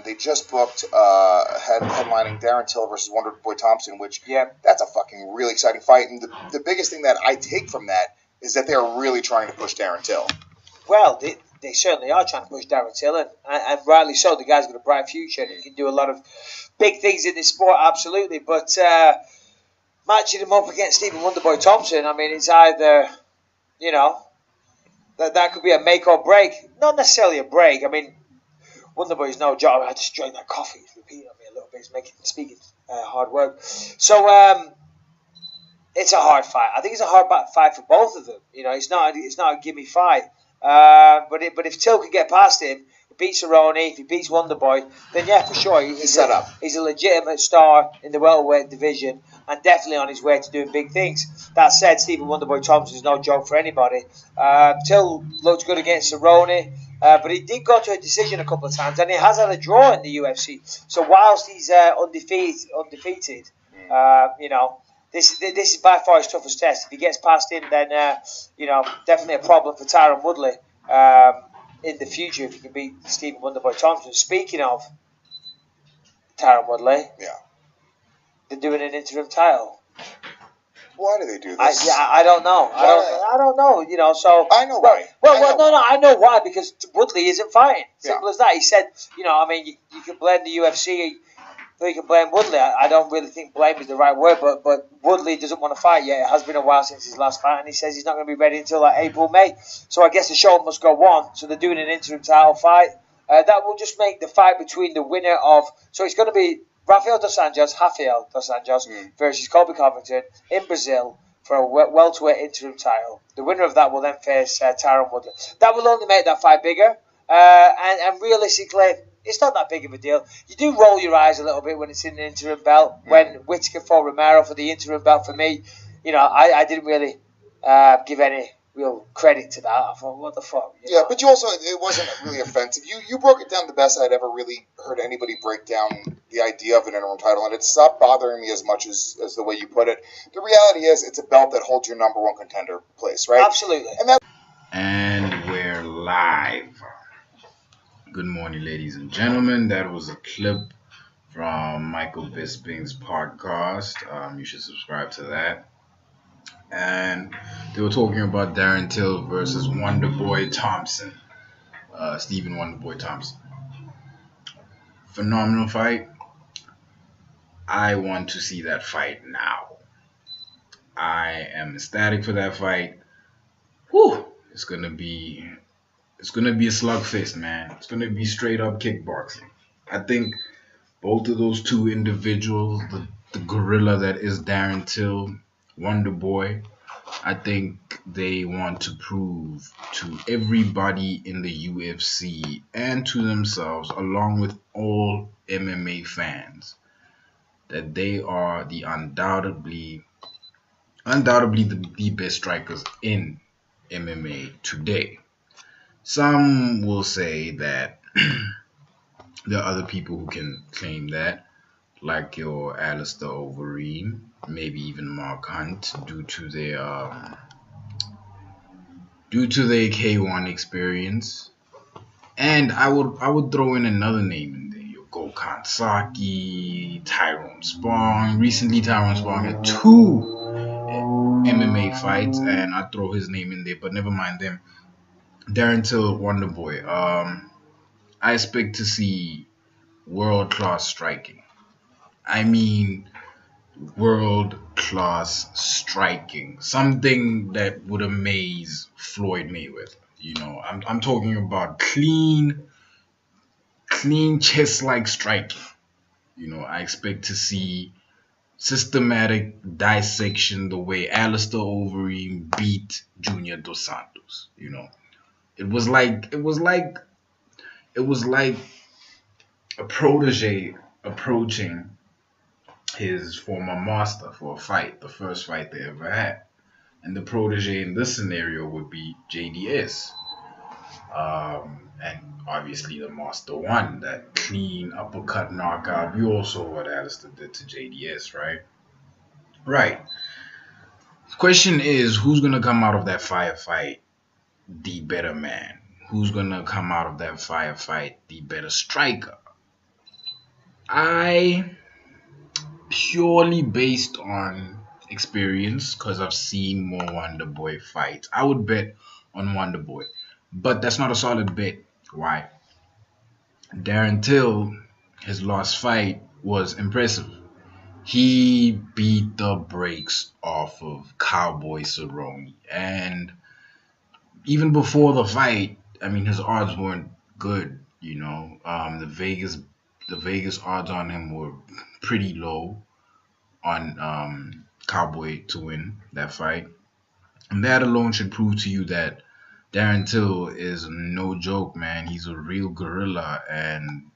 they just booked headlining Darren Till versus Wonderboy Thompson, which that's a fucking really exciting fight. And the biggest thing that I take from that is that they're really trying to push Darren Till. Well, they certainly are trying to push Darren Till, and rightly so. The guy's got a bright future. He can do a lot of big things in this sport, absolutely. But matching him up against Stephen Wonderboy Thompson, I mean, it's either, you know, that could be a make or break. Not necessarily a break. I mean, Wonderboy's no job. I just drank that coffee. It's repeating on me a little bit. It's speaking hard work. So it's a hard fight. I think it's a hard fight for both of them. You know, it's not a gimme fight. But if Till can get past him, he beats Cerrone, if he beats Wonderboy, then yeah, for sure he's set up. He's a legitimate star in the welterweight division and definitely on his way to doing big things. That said, Stephen Wonderboy Thompson is no joke for anybody. Till looked good against Cerrone, but he did go to a decision a couple of times, and he has had a draw in the UFC. So whilst he's undefeated, you know. This is by far his toughest test. If he gets past him, then you know, definitely a problem for Tyron Woodley in the future if he can beat Stephen Wonderboy Thompson. Speaking of Tyron Woodley, they're doing an interim title. Why do they do this? I don't know. I don't know. You know, so I know why. I know why, because Woodley isn't fighting. Simple as that. He said, you know, I mean, you can blame the UFC. You can blame Woodley. I don't really think blame is the right word, but Woodley doesn't want to fight yet. It has been a while since his last fight, and he says he's not going to be ready until like April, May. So I guess the show must go on. So they're doing an interim title fight. That will just make the fight between the winner of... So it's going to be Rafael dos Anjos versus Colby Covington in Brazil for a welterweight interim title. The winner of that will then face Tyron Woodley. That will only make that fight bigger. And realistically... It's not that big of a deal. You do roll your eyes a little bit when it's in an interim belt. When Whittaker fought Romero for the interim belt, for me, you know, I didn't really give any real credit to that. I thought, what the fuck? You know? But you also, it wasn't really offensive. You broke it down the best I'd ever really heard anybody break down the idea of an interim title, and it stopped bothering me as much as the way you put it. The reality is, it's a belt that holds your number one contender place, right? Absolutely. And we're live. Good morning, ladies and gentlemen. That was a clip from Michael Bisping's podcast. You should subscribe to that. And they were talking about Darren Till versus Wonderboy Thompson. Stephen Wonderboy Thompson. Phenomenal fight. I want to see that fight now. I am ecstatic for that fight. Whew! It's gonna be a slugfest, man. It's going to be straight up kickboxing. I think both of those two individuals, the gorilla that is Darren Till, Wonderboy, I think they want to prove to everybody in the UFC and to themselves, along with all MMA fans, that they are the undoubtedly the best strikers in MMA today. Some will say that there are other people who can claim that, like your Alistair Overeem, maybe even Mark Hunt, due to their K1 experience. And I would throw in another name in there, your Gokhan Saki, Tyrone Spong. Recently, Tyrone Spong had 2 MMA fights, and I throw his name in there, but never mind them. Darren Till, Wonderboy. I expect to see world-class striking. I mean, world-class striking. Something that would amaze Floyd Mayweather. You know, I'm talking about clean chess-like striking. You know, I expect to see systematic dissection the way Alistair Overeem beat Junior Dos Santos. You know. It was like a protege approaching his former master for a fight, the first fight they ever had. And the protege in this scenario would be JDS. And obviously the master won that clean uppercut knockout. We all saw what Alistair did to JDS, right? Right. The question is, who's going to come out of that firefight the better man? Who's going to come out of that firefight the better striker? I purely based on experience because I've seen more Wonderboy fights. I would bet on Wonderboy, but that's not a solid bet. Why? Darren Till, his last fight was impressive. He beat the brakes off of Cowboy Cerrone, and even before the fight, I mean, his odds weren't good. The Vegas odds on him were pretty low on Cowboy to win that fight. And that alone should prove to you that Darren Till is no joke, man. He's a real gorilla, and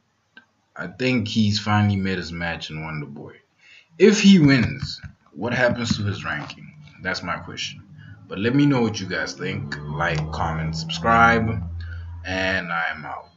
I think he's finally made his match in Wonderboy. If he wins, what happens to his ranking? That's my question. But let me know what you guys think. Like, comment, subscribe, and I'm out.